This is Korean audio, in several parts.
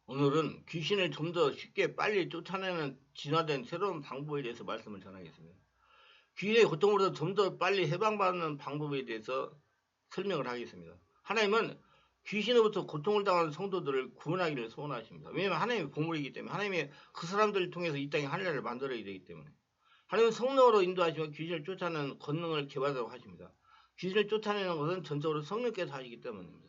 오늘은 귀신을 좀 더 쉽게 빨리 쫓아내는 진화된 새로운 방법에 대해서 말씀을 전하겠습니다. 귀신의 고통으로부터 좀 더 빨리 해방받는 방법에 대해서 설명을 하겠습니다. 하나님은 귀신으로부터 고통을 당하는 성도들을 구원하기를 소원하십니다. 왜냐하면 하나님의 보물이기 때문에 하나님의 그 사람들을 통해서 이 땅에 하늘을 만들어야 되기 때문에 하나님은 성령으로 인도하시며 귀신을 쫓아내는 권능을 개발하고 하십니다. 귀신을 쫓아내는 것은 전적으로 성령께서 하시기 때문입니다.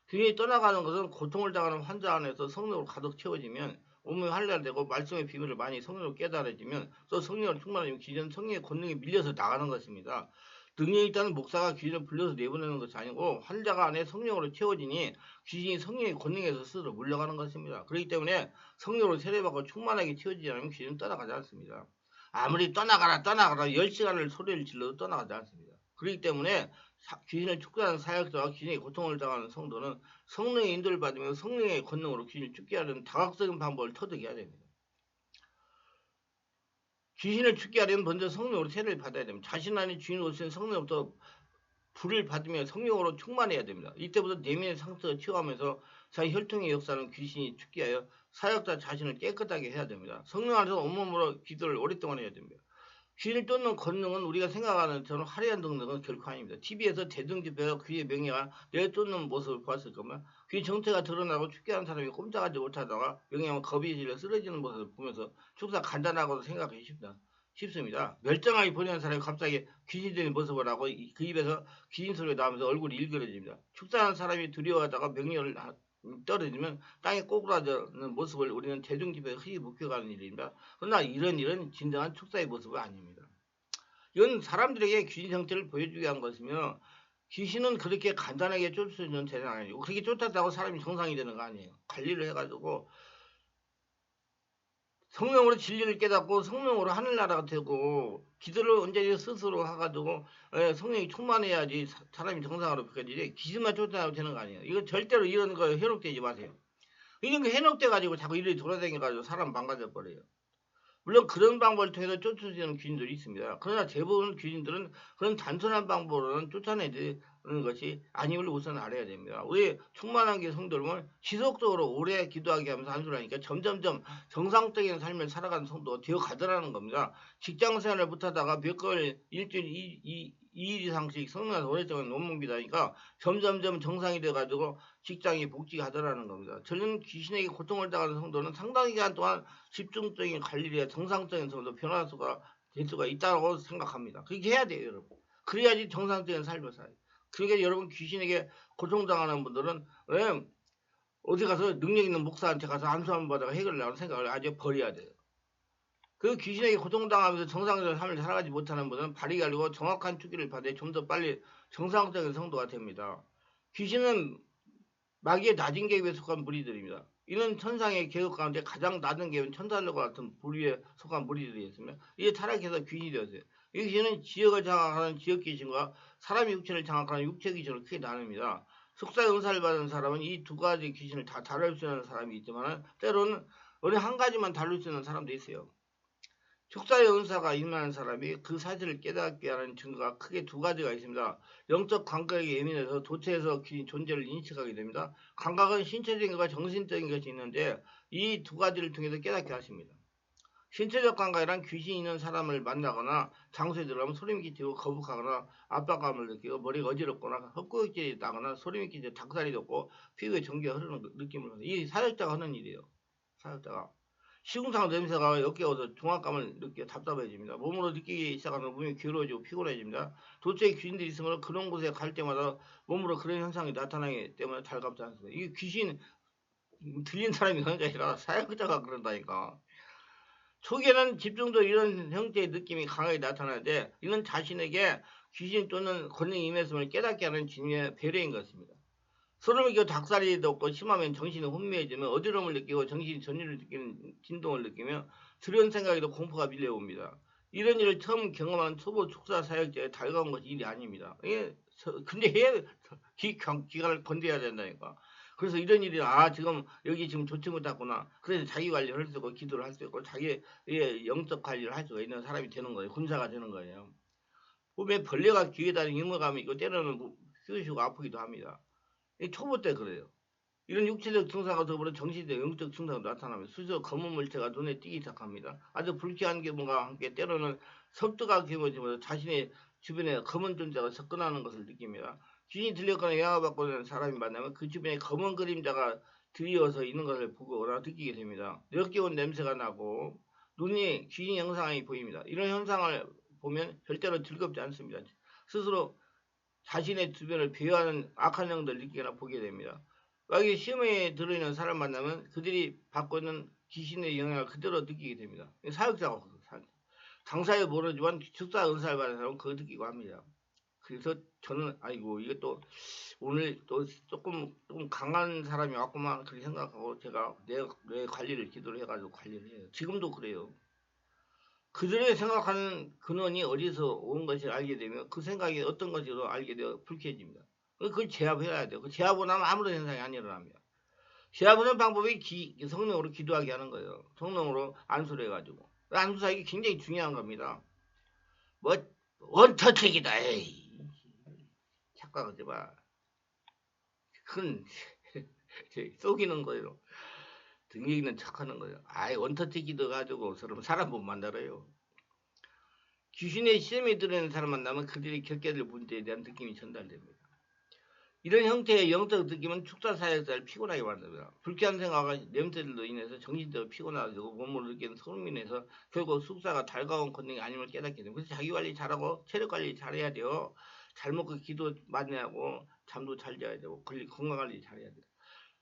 귀신이 떠나가는 것은 고통을 당하는 환자 안에서 성령으로 가득 채워지면 온몸이 활발되고 말씀의 비밀을 많이 성령으로 깨달아지면 또 성령을 충만하면 귀신은 성령의 권능에 밀려서 나가는 것입니다. 능력이 있다는 목사가 귀신을 불려서 내보내는 것이 아니고 환자가 안에 성령으로 채워지니 귀신이 성령의 권능에서 스스로 물러가는 것입니다. 그렇기 때문에 성령으로 세례받고 충만하게 채워지지 않으면 귀신은 떠나가지 않습니다. 아무리 떠나가라 10시간을 소리를 질러도 떠나가지 않습니다. 그렇기 때문에 귀신을 축구하는 사역자와 귀신의 고통을 당하는 성도는 성령의 인도를 받으며 성령의 권능으로 귀신을 죽게 하려는 다각적인 방법을 터득해야 됩니다. 귀신을 죽게 하려면 먼저 성령으로 세례를 받아야 됩니다. 자신 안에 주인으로 오신 성령부터 불을 받으며 성령으로 충만해야 됩니다. 이때부터 내면의 상처가 튀어가면서 자기 혈통의 역사는 귀신이 죽게 하여 사역자 자신을 깨끗하게 해야 됩니다. 성령 안에서 온몸으로 기도를 오랫동안 해야 됩니다. 귀를 쫓는 권능은 우리가 생각하는 저는 화려한 능력은 결코 아닙니다. TV에서 대중집회에서 귀의 명예가 내 쫓는 모습을 보았을 겁니다. 귀 정체가 드러나고 죽게 하는 사람이 꼼짝하지 못하다가 명예하면 겁이 질려 쓰러지는 모습을 보면서 축사 간단하고도 생각하기 쉽습니다. 멀쩡하게 보이는 사람이 갑자기 귀신이 되는 모습을 하고 그 입에서 귀신 소리가 나오면서 얼굴이 일그러집니다. 축사하는 사람이 두려워하다가 명예를 떨어지면 땅에 꼬꾸라지는 모습을 우리는 대중집회에 흔히 목격하는 일입니다. 그러나 이런 일은 진정한 축사의 모습은 아닙니다. 이건 사람들에게 귀신 형태를 보여주기 위한 것이며 귀신은 그렇게 간단하게 쫓을 수 있는 대상 아니고 그렇게 쫓았다고 사람이 정상이 되는 거 아니에요. 관리를 해가지고 성령으로 진리를 깨닫고 성령으로 하늘나라가 되고 기도를 온전히 스스로 해가지고 성령이 충만해야지 사람이 정상으로 바뀌어지지 귀신만 쫓아나도 되는 거 아니에요. 이거 절대로 이런 거 현혹되지 마세요. 이런 거 현혹돼가지고 자꾸 이리 돌아다녀가지고 사람 망가져 버려요. 물론 그런 방법을 통해서 쫓을 수 있는 귀신들이 있습니다. 그러나 대부분 귀신들은 그런 단순한 방법으로는 쫓아내는 것이 아님을 우선 알아야 됩니다. 우리 충만한 게 성도는 지속적으로 오래 기도하게 하면서 한수라니까 점점점 정상적인 삶을 살아가는 성도가 되어 가더라는 겁니다. 직장 생활을 못하다가 몇 개월, 일주일, 2일 이상씩 성령에서 오랫동안 논문기다니까 점점점 정상이 돼가지고 직장이 복직하더라는 겁니다. 저는 귀신에게 고통을 당하는 성도는 상당히 기간 동안 집중적인 관리에 정상적인 성도 변화수가 될 수가 있다고 생각합니다. 그렇게 해야 돼요, 여러분. 그래야지 정상적인 삶을 살아요. 그러니까 여러분 귀신에게 고통당하는 분들은 어디 가서 능력 있는 목사한테 가서 안수 한번 받아가 해결을 하는 생각을 아주 버려야 돼요. 그 귀신에게 고통당하면서 정상적인 삶을 살아가지 못하는 분은 발이 갈리고 정확한 주기를 받아 좀 더 빨리 정상적인 성도가 됩니다. 귀신은 마귀의 낮은 계급에 속한 무리들입니다. 이는 천상의 계급 가운데 가장 낮은 계급은 천사들과 같은 부류에 속한 무리들이었으며 이게 타락해서 귀신이 되었어요. 이 귀신은 지역을 장악하는 지역 귀신과 사람의 육체를 장악하는 육체 귀신으로 크게 나눕니다. 속사의 은사를 받은 사람은 이 두 가지 귀신을 다 다룰 수 있는 사람이 있지만 때로는 어느 한 가지만 다룰 수 있는 사람도 있어요. 축사의 은사가 임하는 사람이 그 사실을 깨닫게 하는 증거가 크게 두 가지가 있습니다. 영적 감각에 예민해서 도처에서 귀신 존재를 인식하게 됩니다. 감각은 신체적인 것과 정신적인 것이 있는데 이 두 가지를 통해서 깨닫게 하십니다. 신체적 감각이란 귀신이 있는 사람을 만나거나 장소에 들어가면 소름이 끼치고 거북하거나 압박감을 느끼고 머리가 어지럽거나 헛구역질이 나거나 소름이 끼치고 닭살이 돋고 피부에 전기가 흐르는 느낌을 받는 이 사역자가 하는 일이에요. 사역자가. 식은상 냄새가 역겨워서 종합감을 느끼고 답답해집니다. 몸으로 느끼기 시작하면 몸이 괴로워지고 피곤해집니다. 도처에 귀신들이 있으면 그런 곳에 갈 때마다 몸으로 그런 현상이 나타나기 때문에 달갑지 않습니다. 이게 귀신 들린 사람이 그런 게 아니라 사역자가 그런다니까. 초기에는 집중도 이런 형태의 느낌이 강하게 나타나는데 이는 자신에게 귀신 또는 권능이 임했음을 깨닫게 하는 진의 배려인 것입니다. 소름이 끼고 닭살이 돋고 심하면 정신이 혼미해지면 어지러움을 느끼고 정신이 전율을 느끼는 진동을 느끼며 두려운 생각에도 공포가 밀려옵니다. 이런 일을 처음 경험하는 초보 축사 사역자의 달가운 것이 일이 아닙니다. 근데 기간을 건드려야 된다니까. 그래서 이런 일이 지금 여기 지금 좋지 못하구나. 그래서 자기 관리를 할 수 있고 기도를 할 수 있고 자기의 영적 관리를 할 수가 있는 사람이 되는 거예요. 군사가 되는 거예요. 몸에 벌레가 귀에 달린 흉어감이 있고 때로는 쑤시고 아프기도 합니다. 초보 때 그래요. 이런 육체적 증상과 더불어 정신적, 영적 증상도 나타나며 수저 검은 물체가 눈에 띄기 시작합니다. 아주 불쾌한 기분과 함께 때로는 섬뜩하게 기분이면서 자신의 주변에 검은 존재가 접근하는 것을 느낍니다. 귀신이 들렸거나 영향받고 있는 사람이 만나면 그 주변에 검은 그림자가 드리워서 있는 것을 보거나 느끼게 됩니다. 역겨운 냄새가 나고 눈이 귀신 형상이 보입니다. 이런 현상을 보면 절대로 즐겁지 않습니다. 스스로 자신의 주변을 배회하는 악한 영들을 느끼거나 보게 됩니다. 만약에 시험에 들어있는 사람 만나면 그들이 받고 있는 귀신의 영향을 그대로 느끼게 됩니다. 사역자가 당사에 모르지만 축사 은사를 받은 사람은 그거 느끼고 합니다. 그래서 저는 아이고 이게 또 오늘 또 조금 강한 사람이 왔구만 그렇게 생각하고 제가 내 관리를 기도를 해가지고 관리를 해요. 지금도 그래요. 그들의 생각하는 근원이 어디서 온 것을 알게 되면 그 생각이 어떤 것으로 알게 되어 불쾌해집니다. 그걸 제압해야 돼요. 그 제압을 하면 아무런 현상이 안 일어납니다. 제압하는 방법이 성령으로 기도하게 하는 거예요. 성령으로 안수를 해가지고. 안수사역이 굉장히 중요한 겁니다. 뭐 원터책이다. 에이. 착각하지 마. 그건 속이는 거예요. 등에 있는 척하는 거예요. 아이 원터책이도 가지고 사람 못 만들어요. 귀신의 시험에 들어있는 사람 만나면 그들이 겪게 될 문제에 대한 느낌이 전달됩니다. 이런 형태의 영적 느낌은 축사 사역자를 피곤하게 만듭니다. 불쾌한 생각과 냄새들로 인해서 정신적으로 피곤하고 몸으로 느끼는 소름이 인해서 결국 숙사가 달가운 권능이 아님을 깨닫게 됩니다. 그래서 자기 관리 잘하고 체력 관리 잘해야 돼요. 잘 먹고 기도 많이 하고 잠도 잘 자야 되고 건강 관리 잘해야 돼요.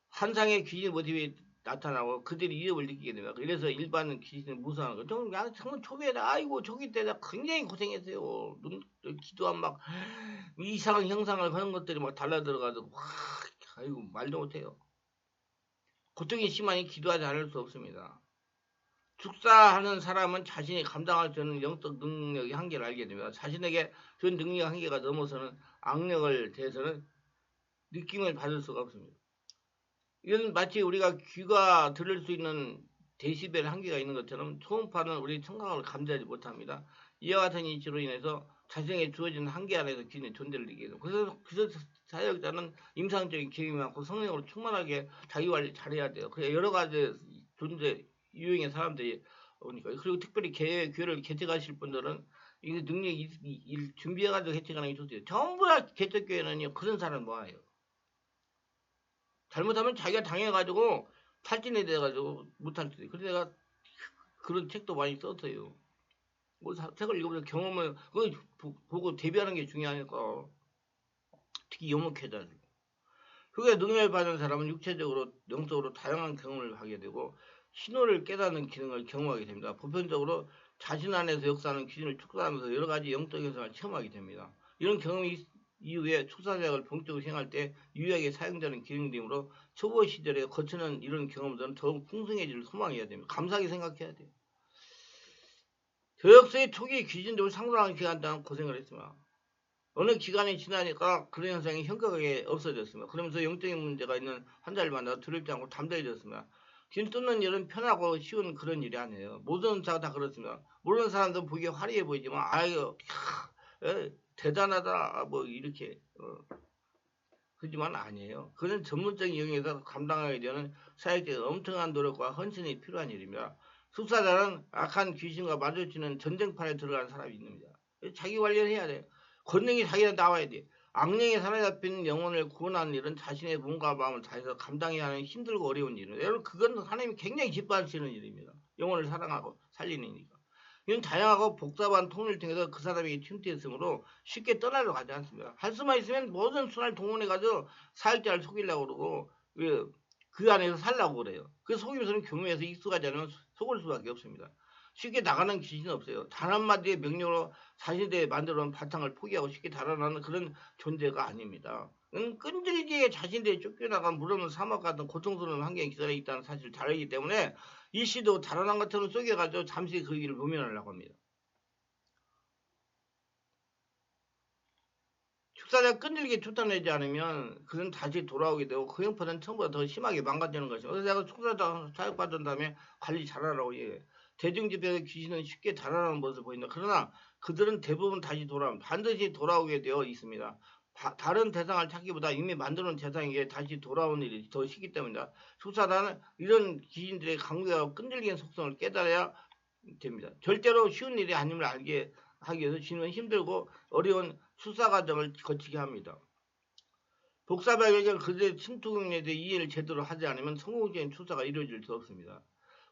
환상의 귀신 모습이 나타나고 그들이 위협을 느끼게 됩니다. 그래서 일반 귀신을 무서워하는 거예요. 정말 초기에다 아이고 초기 때다 굉장히 고생했어요. 기도한 막 이상한 형상을 하는 것들이 막 달라들어가지고 아이고 말도 못해요. 고통이 심하니 기도하지 않을 수 없습니다. 축사하는 사람은 자신이 감당할 수 있는 영적 능력의 한계를 알게 됩니다. 자신에게 그 능력 한계가 넘어서는 악력을 대해서는 느낌을 받을 수가 없습니다. 이건 마치 우리가 귀가 들을 수 있는 데시벨 한계가 있는 것처럼 초음파는 우리 청각을 감지하지 못합니다. 이와 같은 이치로 인해서 자신에게 주어진 한계 안에서 귀는 존재를 느끼게 됩니다. 그래서 사역자는 임상적인 경험이 많고 성령으로 충만하게 자기 관리 잘해야 돼요. 그래서 여러 가지 존재 유형의 사람들이 오니까 그리고 특별히 교회를 개척하실 분들은 이 능력이 준비해가지고 개척하는 게 좋대요. 전부 다 개척교회는요 그런 사람 모아요. 잘못하면 자기가 당해가지고 탈진이 돼가지고 못할 때. 그래서 내가 그런 책도 많이 썼어요. 뭐 책을 읽으면서 경험을 보고 대비하는 게 중요하니까. 특히 영목회자. 그게 능력을 받은 사람은 육체적으로 영적으로 다양한 경험을 하게 되고 신호를 깨닫는 기능을 경험하게 됩니다. 보편적으로 자신 안에서 역사하는 귀신을 축소하면서 여러 가지 영적 현상을 체험하게 됩니다. 이런 경험이 이후에 축사작을 본격적으로 시행할 때 유효하게 사용되는 기능이므로 초보 시절에 거치는 이런 경험들은 더욱 풍성해질 소망해야 됩니다. 감사하게 생각해야 돼요. 저 역사의 초기 귀신들을 상당한 기간 동안 고생을 했습니다. 어느 기간이 지나니까 그런 현상이 현격하게 없어졌습니다. 그러면서 영적인 문제가 있는 환자를 만나 두렵지 않고 담대해졌습니다. 귀신 뚫는 일은 편하고 쉬운 그런 일이 아니에요. 모든 자가 다 그렇습니다. 모르는 사람들은 보기에 화려해 보이지만 아유 대단하다 뭐 이렇게 그지만 아니에요. 그는 전문적인 영역에서 감당하게 되는 사역자의 엄청난 노력과 헌신이 필요한 일입니다. 숙사자는 악한 귀신과 마주치는 전쟁판에 들어간 사람이 있습니다. 자기 관리를 해야 돼요. 권능이 자기한테 나와야 돼. 악령에 사로잡힌 영혼을 구원하는 일은 자신의 몸과 마음을 다해서 감당해야 하는 힘들고 어려운 일입니다. 여러분 그건 하나님이 굉장히 기뻐하시는 일입니다. 영혼을 사랑하고 살리는 일이니까. 이런 다양하고 복잡한 통일을 통해서 그 사람이 틈튀었으므로 쉽게 떠나려고 하지 않습니다. 할 수만 있으면 모든 순환을 동원해가지고 사역자를 속이려고 그러고 그 안에서 살려고 그래요. 그 속이면서는 교묘해서 익숙하지 않으면 속을 수밖에 없습니다. 쉽게 나가는 귀신은 없어요. 단 한마디의 명령으로 자신들이 만들어놓은 바탕을 포기하고 쉽게 달아나는 그런 존재가 아닙니다. 끈질기게 자신들이 쫓겨나간 물없는 사막 같은 고통스러운 환경에 기다려 있다는 사실을 잘 알기 때문에 일시도 달아난 것처럼 속여가지고 잠시 그 길을 모면하려고 합니다. 축사자가 끈질기게 쫓아내지 않으면 그는 다시 돌아오게 되고 그 형편은 처음보다 더 심하게 망가지는 것이죠. 그래서 내가 축사자 사역받은 다음에 관리 잘하라고 얘기해요. 대중집회의 귀신은 쉽게 달아나는 모습을 보인다. 그러나 그들은 대부분 다시 돌아옵니다. 반드시 돌아오게 되어 있습니다. 다른 대상을 찾기보다 이미 만들어 놓은 대상에게 다시 돌아오는 일이 더 쉽기 때문이다. 축사단은 이런 귀신들의 강력하고 끈질기는 속성을 깨달아야 됩니다. 절대로 쉬운 일이 아님을 알게 하기 위해서 주님은 힘들고 어려운 수사 과정을 거치게 합니다. 복사발견 그들의 침투경에 대해 이해를 제대로 하지 않으면 성공적인 수사가 이루어질 수 없습니다.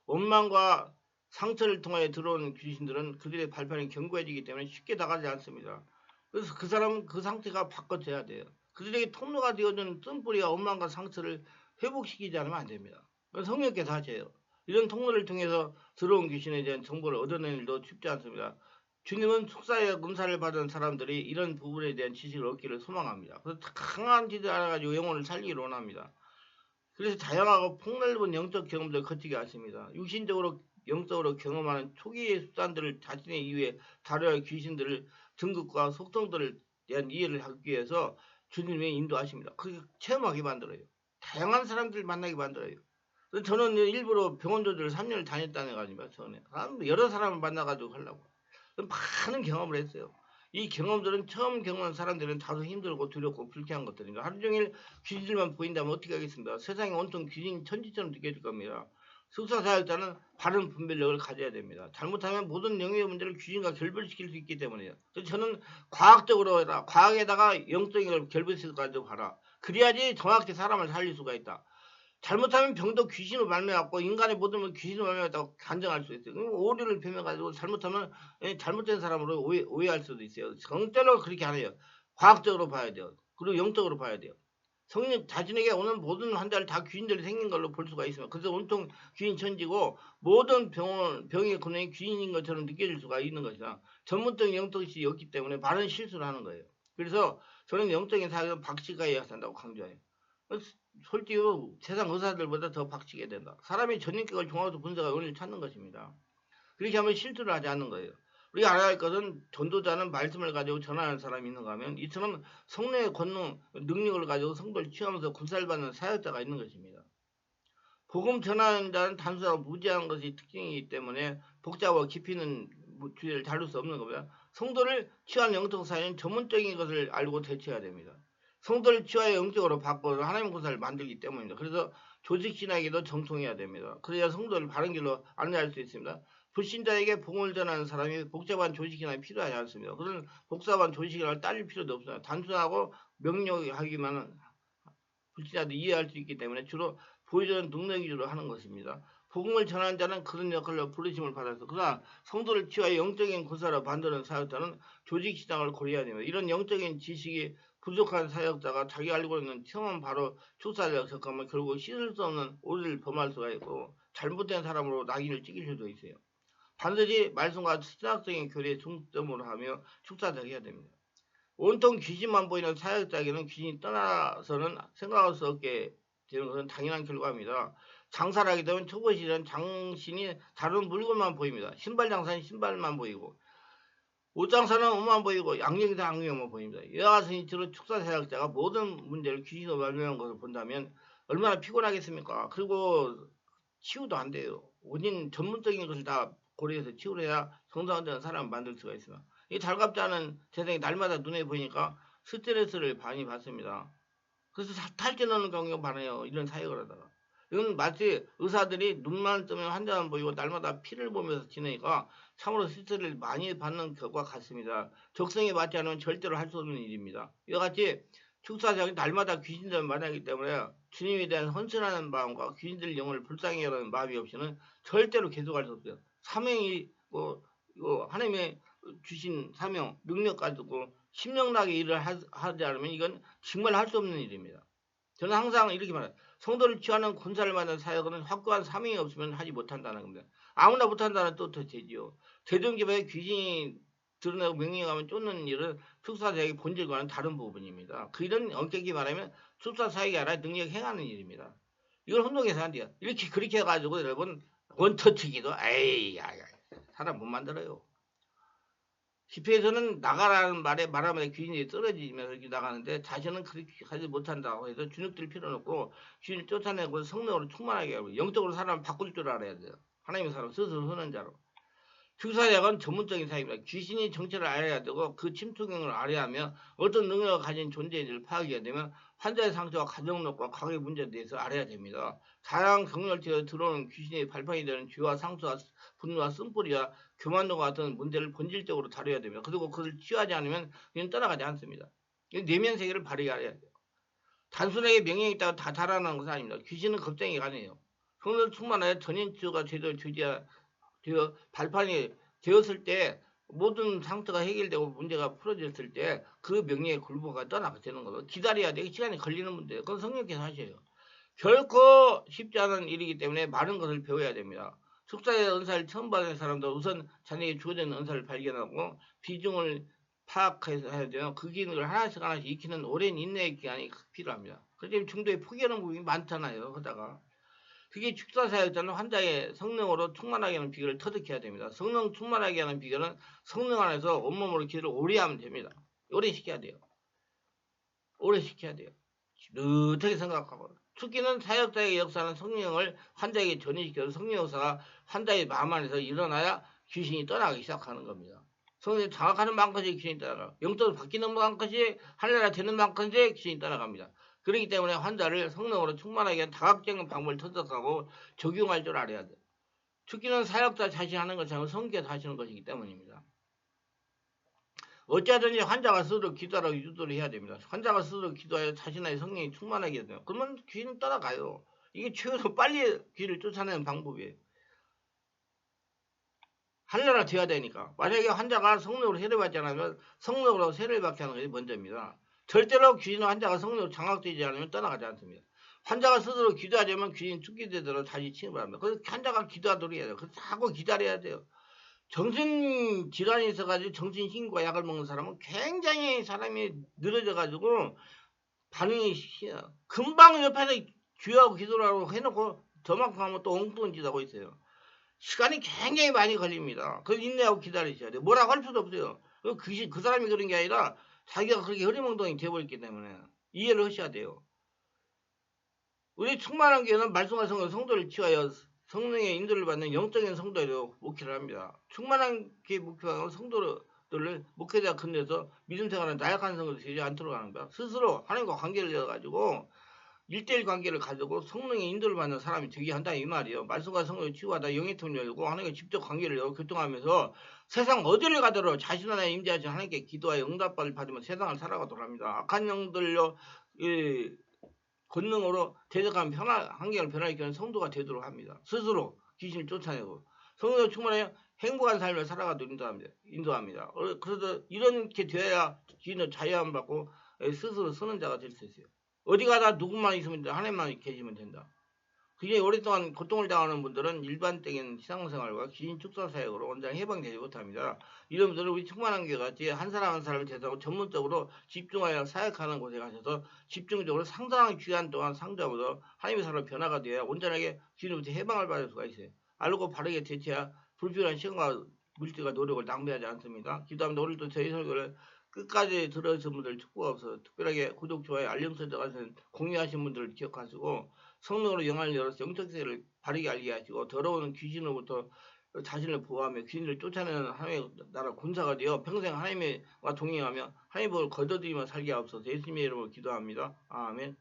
원망과 상처를 통해 들어오는 귀신들은 그들의 발판이 견고해지기 때문에 쉽게 나가지 않습니다. 그래서 그 사람은 그 상태가 바꿔져야 돼요. 그들에게 통로가 되어준 뜬뿌리와 원망과 상처를 회복시키지 않으면 안 됩니다. 성령께서 하세요. 이런 통로를 통해서 들어온 귀신에 대한 정보를 얻어내는 일도 쉽지 않습니다. 주님은 속사의 은사를 받은 사람들이 이런 부분에 대한 지식을 얻기를 소망합니다. 그래서 강한 지도 알아가지고 영혼을 살리기를 원합니다. 그래서 다양하고 폭넓은 영적 경험들을 거치게 하십니다. 육신적으로 영적으로 경험하는 초기의 수단들을 자신의 이후에 다뤄야 할 귀신들을 등급과 속성들을 대한 이해를 하기 위해서 주님이 인도하십니다. 그게 체험하게 만들어요. 다양한 사람들을 만나게 만들어요. 그래서 저는 일부러 병원 조직을 3년을 다녔다는 거 아닙니까? 저는 여러 사람을 만나가지고 하려고. 많은 경험을 했어요. 이 경험들은 처음 경험한 사람들은 다소 힘들고 두렵고 불쾌한 것들입니다. 하루 종일 귀신들만 보인다면 어떻게 하겠습니까? 세상이 온통 귀신 천지처럼 느껴질 겁니다. 숙사사역자는 바른 분별력을 가져야 됩니다. 잘못하면 모든 영역의 문제를 귀신과 결별시킬 수 있기 때문이에요. 그래서 저는 과학적으로 해라. 과학에다가 영적인 걸 결별시켜가지고 봐라. 그래야지 정확히 사람을 살릴 수가 있다. 잘못하면 병도 귀신으로 말미암고 인간의 모든 건 귀신으로 말미암았다고 간증할 수 있어요. 오류를 펴면가지고 잘못하면 잘못된 사람으로 오해할 수도 있어요. 절대로 그렇게 안 해요. 과학적으로 봐야 돼요. 그리고 영적으로 봐야 돼요. 성령 자신에게 오는 모든 환자를 다 귀신들이 생긴 걸로 볼 수가 있습니다. 그래서 온통 귀신 천지고 모든 병의 근원이 귀신인 것처럼 느껴질 수가 있는 것이다. 전문적인 영적이 없기 때문에 바른 실수를 하는 거예요. 그래서 저는 영적인 사역은 박치가 해야 한다고 강조해요. 솔직히 세상 의사들보다 더 박치게 된다. 사람이 전인격을 종합해서 분석하 원리를 찾는 것입니다. 그렇게 하면 실수를 하지 않는 거예요. 우리가 알아야 할 것은 전도자는 말씀을 가지고 전하는 사람이 있는가 하면 이처럼 성령의 권능, 능력을 가지고 성도를 취하면서 군살받는 사역자가 있는 것입니다. 복음 전하는 자는 단순하고 무지한 것이 특징이기 때문에 복잡하고 깊이 있는 주제를 다룰 수 없는 겁니다. 성도를 취하는 영적 사회는 전문적인 것을 알고 대처해야 됩니다. 성도를 취하여 영적으로 바꿔서 하나님 군사를 만들기 때문입니다. 그래서 조직 신학에도 정통해야 됩니다. 그래야 성도를 바른 길로 안내할 수 있습니다. 불신자에게 복음을 전하는 사람이 복잡한 조직이나 필요하지 않습니다. 그런 복잡한 조직이나 따질 필요도 없어요. 단순하고 명료하기만 불신자도 이해할 수 있기 때문에 주로 보여주는 능력 위주로 하는 것입니다. 복음을 전하는 자는 그런 역할로 부르심을 받아서 그러나 성도를 취하여 영적인 군사로 만드는 사역자는 조직 시장을 고려해야 됩니다. 이런 영적인 지식이 부족한 사역자가 자기 알고 있는 처음 바로 축사를 겪으면 결국 씻을 수 없는 오류를 범할 수가 있고 잘못된 사람으로 낙인을 찍힐 수도 있어요. 반드시 말씀과 신학적인 교리에 중점으로 하며 축사를 해야 됩니다. 온통 귀신만 보이는 사역자에게는 귀신이 떠나서는 생각할 수 없게 되는 것은 당연한 결과입니다. 장사를 하게 되면 초보 시절은 장신이 다른 물건만 보입니다. 신발 장사는 신발만 보이고 옷 장사는 옷만 보이고 양력이다 양력만 보입니다. 이와 같은 이치로 축사 사역자가 모든 문제를 귀신으로 말미암은 것을 본다면 얼마나 피곤하겠습니까? 그리고 치유도 안 돼요. 원인 전문적인 것을 다 고려해서 치유를 해야 정상화되는 사람을 만들 수가 있습니다. 이 달갑지 않은 세상이 날마다 눈에 보이니까 스트레스를 많이 받습니다. 그래서 탈퇴 넣는 경우가 많아요. 이런 사역을 하다가. 이건 마치 의사들이 눈만 뜨면 환자만 보이고 날마다 피를 보면서 지내니까 참으로 스트레스를 많이 받는 것과 같습니다. 적성에 맞지 않으면 절대로 할 수 없는 일입니다. 이와 같이 축사장이 날마다 귀신들을 만나기 때문에 주님에 대한 헌신하는 마음과 귀신들 영혼을 불쌍히 여라는 마음이 없이는 절대로 계속할 수 없어요. 사명이 하나님의 주신 사명, 능력 가지고 신명나게 일을 하지 않으면 이건 정말 할 수 없는 일입니다. 저는 항상 이렇게 말해요. 성도를 취하는 군사를 만든 사역은 확고한 사명이 없으면 하지 못한다는 겁니다. 아무나 못한다는 뜻도 되지요. 대중집에 귀신이 드러나고 명령하면 쫓는 일은 축사사역의 본질과는 다른 부분입니다. 그 일은 엄격히 말하면 축사사역이 아니라 능력 행하는 일입니다. 이걸 혼동해서 안 돼요. 이렇게 그렇게 해가지고 여러분 원터치기도 에이 사람 못 만들어요. 집회에서는 나가라는 말하면 귀신이 떨어지면서 이렇게 나가는데 자신은 그렇게 하지 못한다고 해서 주눅들 필요는 없고 귀신을 쫓아내고 성령으로 충만하게 하고 영적으로 사람을 바꿀 줄 알아야 돼요. 하나님의 사람 스스로 선한 자로. 축사약은 전문적인 사역입니다. 귀신이 정체를 알아야 되고 그 침투경을 알아야 하며 어떤 능력을 가진 존재인지를 파악해야 되면 환자의 상태와 가정력과 과거의 문제에 대해서 알아야 됩니다. 다양한 경멸체에 들어오는 귀신의 발판이 되는 죄와 상처와 분노와 쓴뿌리와 교만과 같은 문제를 본질적으로 다뤄야 됩니다. 그리고 그것을 치유하지 않으면 그냥 떠나가지 않습니다. 내면 세계를 바르게 알아야 돼요. 단순하게 명령이 있다고 다 달아나는 것은 아닙니다. 귀신은 겁쟁이가 아니에요. 성령 충만하여 전인치유가 제대로 되어 발판이 되었을 때 모든 상태가 해결되고 문제가 풀어졌을 때 그 명령의 굴복가 떠나게 되는 거죠. 기다려야 돼. 시간이 걸리는 문제예요. 그건 성령께서 하셔요. 결코 쉽지 않은 일이기 때문에 많은 것을 배워야 됩니다. 축사의 은사를 처음 받은 사람도 우선 자네에게 주어진 은사를 발견하고 비중을 파악해서 해야 돼요. 그 기능을 하나씩 익히는 오랜 인내의 기간이 필요합니다. 그렇기 중도에 포기하는 부분이 많잖아요. 하다가. 그게 축사사역자는 환자의 성령으로 충만하게 하는 비결을 터득해야 됩니다. 성령 충만하게 하는 비결은 성령 안에서 온몸으로 기도를 오래 하면 됩니다. 오래 시켜야 돼요. 오래 시켜야 돼요. 느긋하게 생각하고. 축기는 사역자의 역사는 성령을 환자에게 전이시켜서 성령 역사가 환자의 마음 안에서 일어나야 귀신이 떠나기 시작하는 겁니다. 성령이 장악하는 만큼씩 귀신이 떠나가. 영적으로 바뀌는 만큼씩 하늘나라 되는 만큼씩 귀신이 떠나갑니다. 그렇기 때문에 환자를 성령으로 충만하게 다각적인 방법을 터득하고 적용할 줄 알아야 돼요. 축기는 사역자 자신이 하는 것처럼 성령께서 하시는 것이기 때문입니다. 어찌하든지 환자가 스스로 기도하라고 유도를 해야 됩니다. 환자가 스스로 기도하여 자신의 성령이 충만하게 해야 돼요. 그러면 귀는 떠나가요. 이게 최고로 빨리 귀를 쫓아내는 방법이에요. 하늘나라 돼야 되니까. 만약에 환자가 성령으로 세례받지 않으면 성령으로 세례를 받게 하는 것이 먼저입니다. 절대로 귀신은 환자가 성령으로 장악되지 않으면 떠나가지 않습니다. 환자가 스스로 기도하려면 귀신 축기되도록 다시 침입을 합니다. 그래서 환자가 기도하도록 해야 돼요. 그래서 자꾸 기다려야 돼요. 정신질환이 있어가지고 정신신과 약을 먹는 사람은 굉장히 사람이 늘어져가지고 반응이 금방 옆에서 주의하고 기도를 하고 해놓고 저만큼 하면 또 엉뚱한 짓 하고 있어요. 시간이 굉장히 많이 걸립니다. 그걸 인내하고 기다리셔야 돼요. 뭐라고 할 수도 없어요. 그 사람이 그런 게 아니라 자기가 그렇게 흐리멍덩이 돼버렸기 때문에 이해를 하셔야 돼요. 우리 충만한 교회는 말씀하신 성도를 치하여 성령의 인도를 받는 영적인 성도로 목회를 합니다. 충만한 교회 목회하는 성도들을 목회자 근대에서 믿음 생활은 나약한 성도를 되지 않도록 하는 거야. 스스로 하나님과 관계를 이어가지고 1대1 관계를 가지고 성령의 인도를 받는 사람이 되게 한다 이 말이에요. 말씀과 성령을 치유하다 영의통을 열고 하나님과 직접 관계를 열고 교통하면서 세상 어디를 가더라도 자신 하나에 임재하신 하나님께 기도하여 응답을 받으면 세상을 살아가도록 합니다. 악한 영들로 권능으로 대적한 환경을 변화시키는 성도가 되도록 합니다. 스스로 귀신을 쫓아내고 성령을 충만하여 행복한 삶을 살아가도록 인도합니다. 그래서 이렇게 되어야 귀신을 자유함 받고 스스로 서는 자가 될 수 있어요. 어디 가다 누구만 있으면 된다. 하나님만 계시면 된다. 굉장히 오랫동안 고통을 당하는 분들은 일반적인 신앙생활과 귀신 축사 사역으로 원장 해방되지 못합니다. 이런 분들은 우리 충만한 교회 같이 한 사람 한 사람을 대상으로 전문적으로 집중하여 사역하는 곳에 가셔서 집중적으로 상당한 기간 동안 상주하면서 하나님의 사람으로 변화가 되어야 온전하게 귀신으로부터 해방을 받을 수가 있어야 알고 바르게 대처해야 불필요한 시간과 물질과 노력을 낭비하지 않습니다. 기도합니다. 오늘도 저희 설교를 끝까지 들어주신 분들 축복가 없어서 특별하게 구독, 좋아요, 알림 설정하시는 공유하신 분들을 기억하시고 성령으로 영안을 열어서 영적 세계를 바르게 알게 하시고 더러운 귀신으로부터 자신을 보호하며 귀신을 쫓아내는 하나님의 나라 군사가 되어 평생 하나님과 동행하며 하나님의 복을 거둬들이며 살게 하옵소서. 예수님의 이름으로 기도합니다. 아멘.